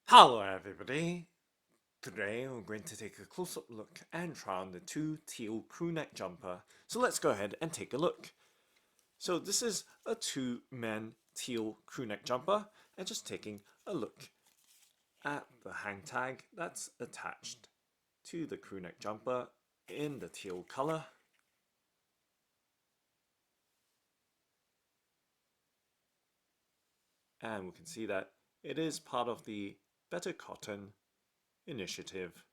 Hello everybody! Today we're going to take a close-up look and try on the two teal crewneck jumper. So let's go ahead and take a look. So this is a two-men teal crewneck jumper, and just taking a look at the hang tag that's attached to the crewneck jumper in the teal color. And we can see that it is part of the Better Cotton initiative.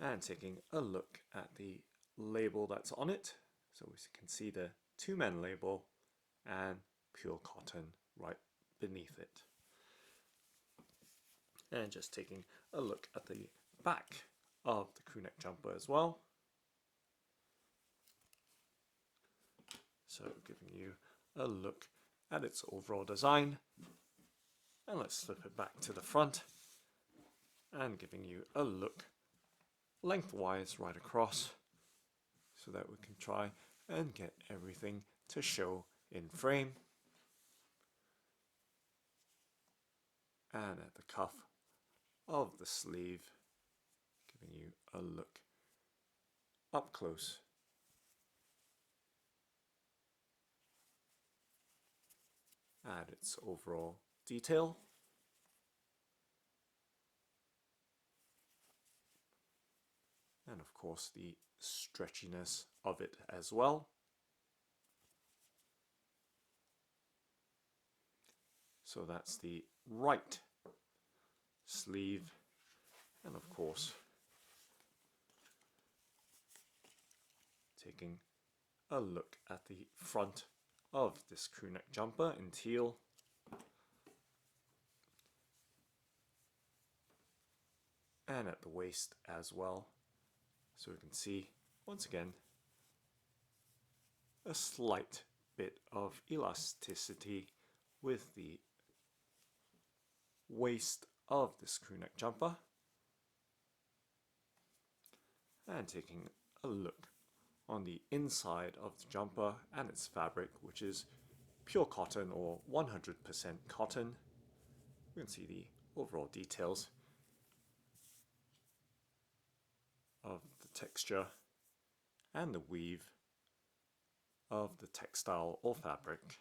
And taking a look at the label that's on it, so we can see the two-men label and pure cotton right beneath it. And just taking a look at the back of the crewneck jumper as well. So giving you a look at its overall design. And let's flip it back to the front and giving you a look lengthwise right across so that we can try and get everything to show in frame. And at the cuff of the sleeve, giving you a look up close at its overall detail. And of course the stretchiness of it as well. So that's the right sleeve, and of course taking a look at the front of this crewneck jumper in teal. And at the waist as well. So we can see once again a slight bit of elasticity with the waist of this crewneck jumper. And taking a look on the inside of the jumper and its fabric, which is pure cotton or 100% cotton. You can see the overall details of the texture and the weave of the textile or fabric.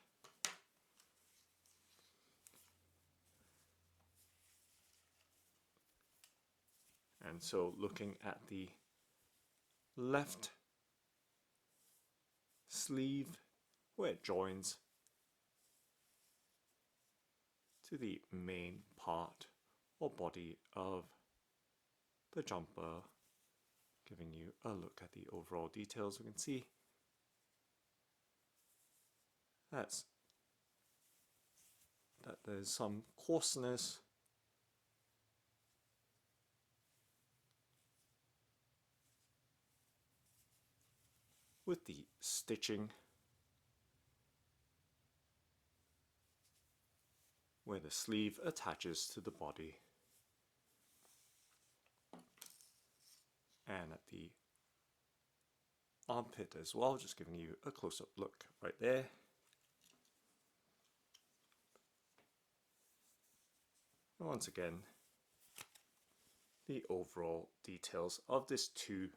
And so looking at the left sleeve where it joins to the main part or body of the jumper, giving you a look at the overall details. We can see that there's some coarseness with the stitching where the sleeve attaches to the body, and at the armpit as well, just giving you a close-up look right there. And once again, the overall details of this two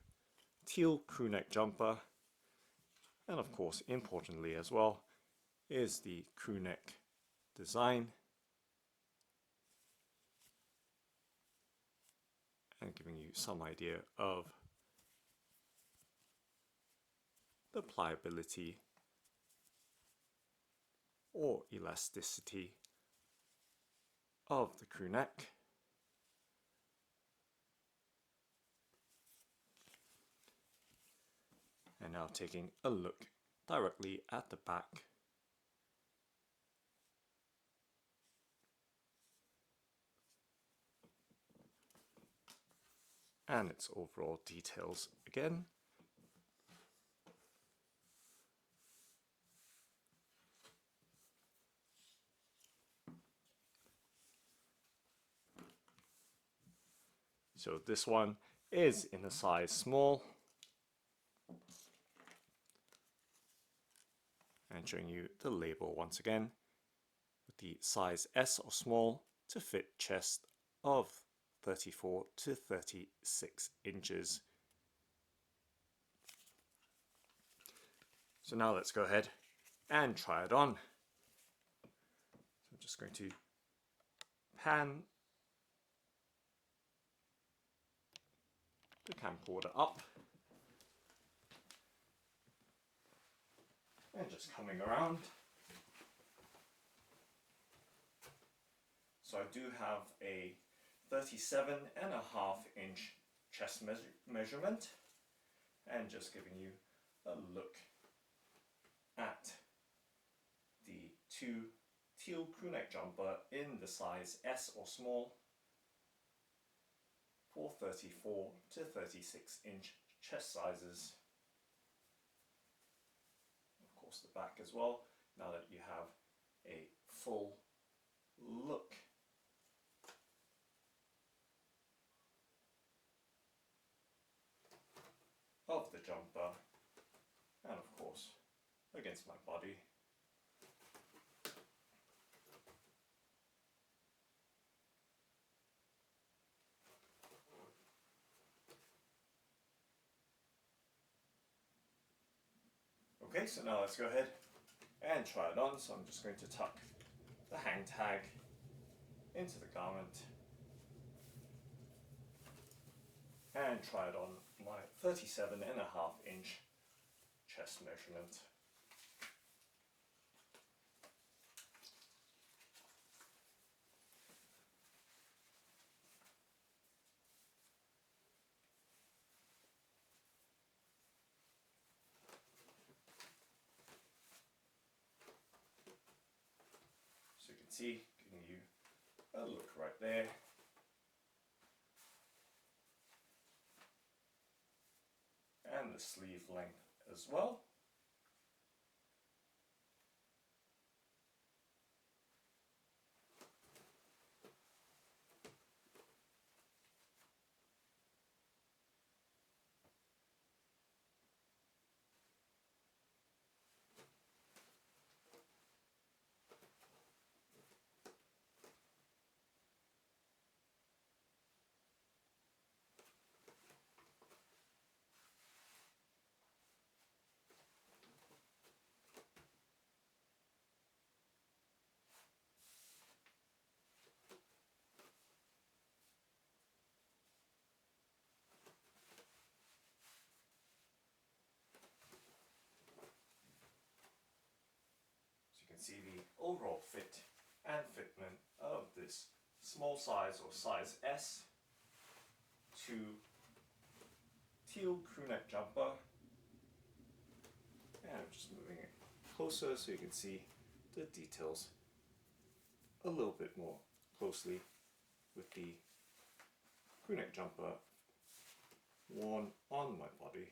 teal crewneck jumper, and of course importantly as well is the crewneck design, and giving you some idea of the pliability or elasticity of the crewneck. And now taking a look directly at the back. And its overall details again. So this one is in a size small. and showing you the label once again with the size S or small to fit chest of 34 to 36 inches. So now let's go ahead and try it on. So I'm just going to pan the camcorder up and just coming around. So I do have a 37.5-inch chest measurement, and just giving you a look at the two teal crewneck jumper in the size S or small for 34 to 36-inch chest sizes. Of course the back as well, now that you have a full look. Of the jumper, and of course against my body. Okay, so now let's go ahead and try it on. So I'm just going to tuck the hang tag into the garment and try it on my 37.5-inch chest measurement. So you can see, giving you a look right there. And the sleeve length as well. See the overall fit and fitment of this small size or size S to teal crewneck jumper. And I'm just moving it closer so you can see the details a little bit more closely with the crewneck jumper worn on my body.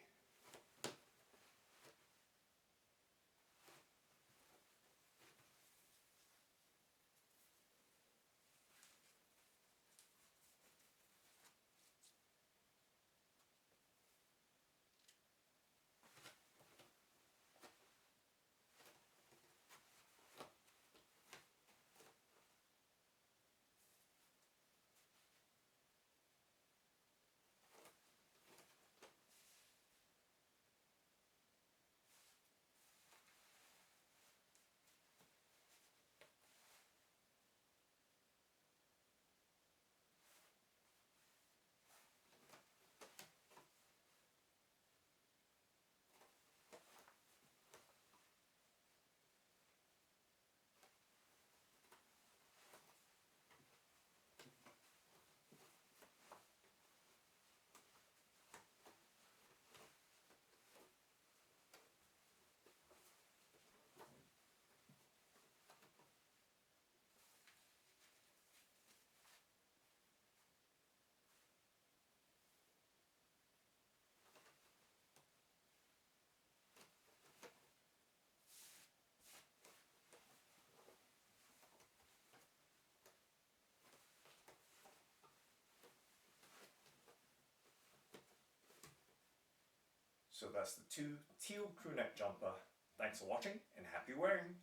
So that's the two teal crewneck jumper Thanks for watching and happy wearing!